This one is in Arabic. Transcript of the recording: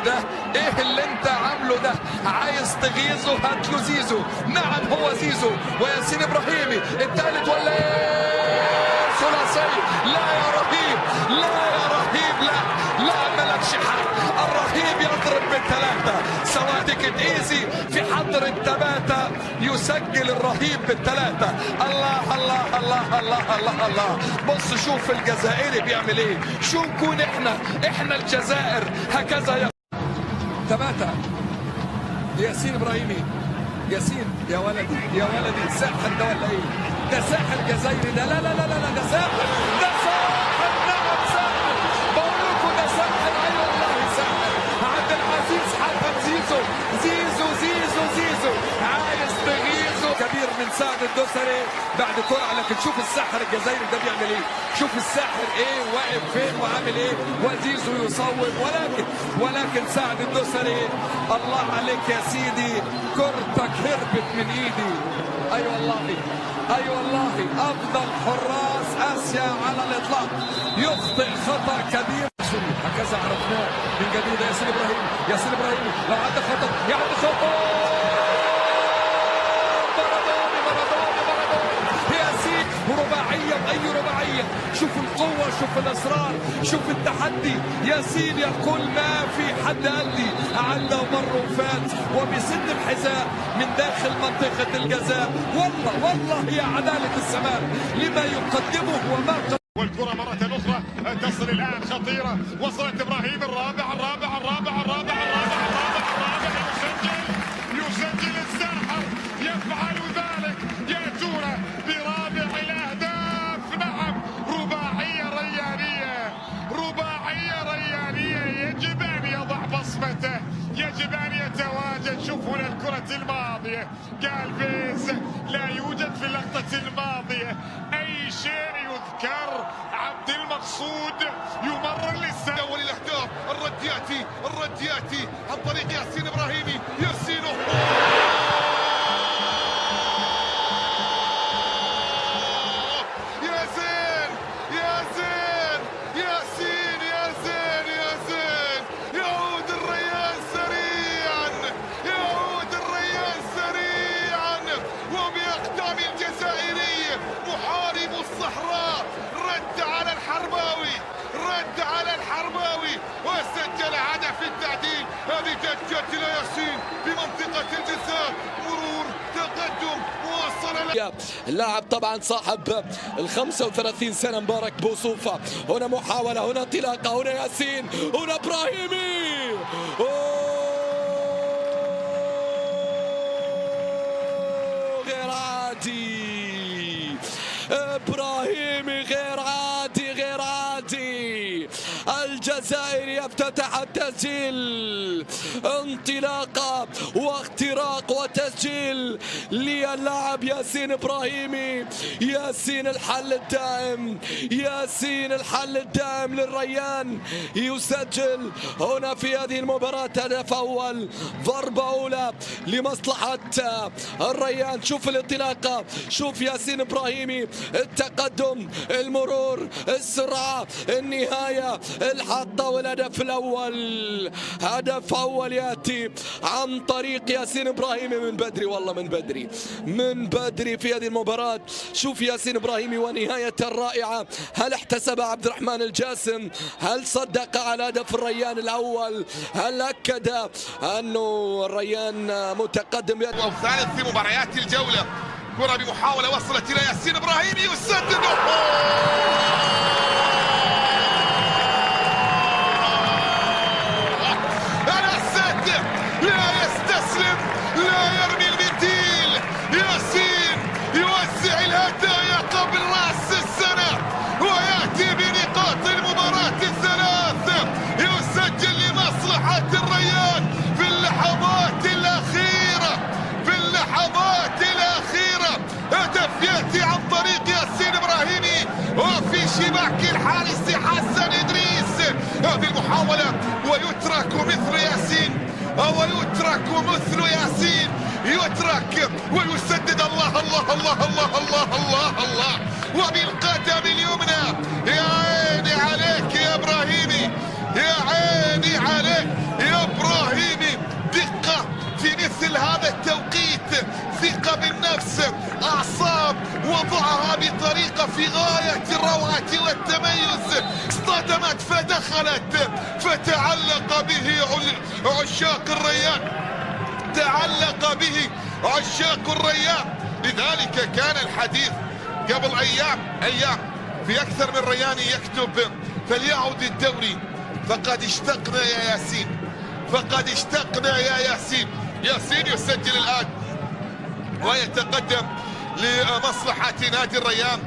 ده ايه اللي انت عامله ده؟ عايز تغيظه؟ هات له زيزو. نعم هو زيزو وياسين ابراهيمي الثالث ولا ايه؟ ثلاثي. لا يا رهيب، لا يا رهيب، لا مالكش حق. الرهيب يضرب بالثلاثه. سوادك ايزي في حضر الثباتة يسجل الرهيب بالثلاثه. الله الله الله الله الله الله. بص شوف الجزائري بيعمل ايه. شو نكون احنا الجزائر هكذا. ثباتة ياسين ابراهيمي. ياسين يا ولدي يا ولدي، ساحر ده ولا ايه؟ ده ساحر جزائري ده. لا لا لا لا ده ساحر، ده ساحر. نعم ساحر، بقول لكم ده ساحر. اي والله ساحر. عبد العزيز حسن زيزو زيزو زيزو زيزو عايز تغيظه. كبير من سعد الدوسري بعد كرة، لكن شوف الساحر الجزائري ده بيعمل ايه. شوف الساحر ايه، واقف فين وعامل ايه. وزيزو يصوب، ولكن سعد الدوسري الله عليك يا سيدي، كرتك هربت من ايدي. اي والله اي والله، افضل حراس اسيا على الاطلاق يخطئ خطا كبير. هكذا عرفناه من جديد. ياسين ابراهيمي، ياسين ابراهيمي لو عدى خطا يعدي خطا. رباعية وأي رباعية. شوف القوة، شوف الإصرار، شوف التحدي. ياسين يقول ما في حد قال لي عدى ومر وفات، وبيسد الحذاء من داخل منطقة الجزاء. والله يا عدالة الزمان لما يقدمه وما والكرة مرة أخرى تصل الآن خطيرة. وصلت إبراهيم الرابع يسجل الساحر، يفعل ذلك. يأتون برابع الأهداف. نعم رباعية ريانية. يجب أن يضع بصمته، يجب أن يتواجد. شوفوا الكرة الماضية قال فيز لا يوجد في اللقطة الماضية أي شيء يذكر. عبد المقصود يمرر للسنة. أول الأهداف الردياتي عن طريق ياسين إبراهيمي. ياسين رد على الحرباوي وسجل هدف التعديل. هذه جت إلى ياسين في منطقة الجزاء. مرور، تقدم، وصل اللاعب طبعا صاحب ال 35 سنة مبارك بوصوفة. هنا محاولة، هنا انطلاقة، هنا ياسين، هنا ابراهيمي. غير عادي ابراهيمي، غير عادي. الجزائري يفتتح التسجيل. انطلاقة واختراق وتسجيل للاعب ياسين ابراهيمي. ياسين الحل الدائم للريان. يسجل هنا في هذه المباراة هدف اول، ضربة اولى لمصلحة الريان. شوف الانطلاقة، شوف ياسين ابراهيمي، التقدم، المرور، السرعة، النهاية، الحطة والهدف الأول. هدف أول يأتي عن طريق ياسين إبراهيمي من بدري، والله من بدري في هذه المباراة. شوف ياسين إبراهيمي ونهاية رائعة. هل احتسب عبد الرحمن الجاسم؟ هل صدق على هدف الريان الأول؟ هل أكد أنه الريان متقدم؟ الثالث في مباريات الجولة. كرة بمحاولة وصلت إلى ياسين إبراهيمي يسدد. ياسين يوزع الهدايا قبل رأس السنة ويأتي بنقاط المباراة الثلاث. يسجل لمصلحة الريان في اللحظات الأخيرة. هدف يأتي عن طريق ياسين إبراهيمي وفي شباك الحارس حسن إدريس. هذه المحاولة ويترك مثل ياسين يترك ويسدد. الله الله الله الله الله الله الله، وبالقدم اليمنى. يا عيني عليك يا ابراهيمي، يا عيني عليك يا ابراهيمي. دقة في مثل هذا التوقيت، ثقة بالنفس، اعصاب، وضعها بطريقة في غاية الروعة والتميز. اصطدمت فدخلت، فتعلق به عشاق الريان، تعلق به عشاق الريان. لذلك كان الحديث قبل ايام في اكثر من رياني يكتب فليعد الدوري، فقد اشتقنا يا ياسين، فقد اشتقنا يا ياسين. ياسين يسجل الان ويتقدم لمصلحة نادي الريان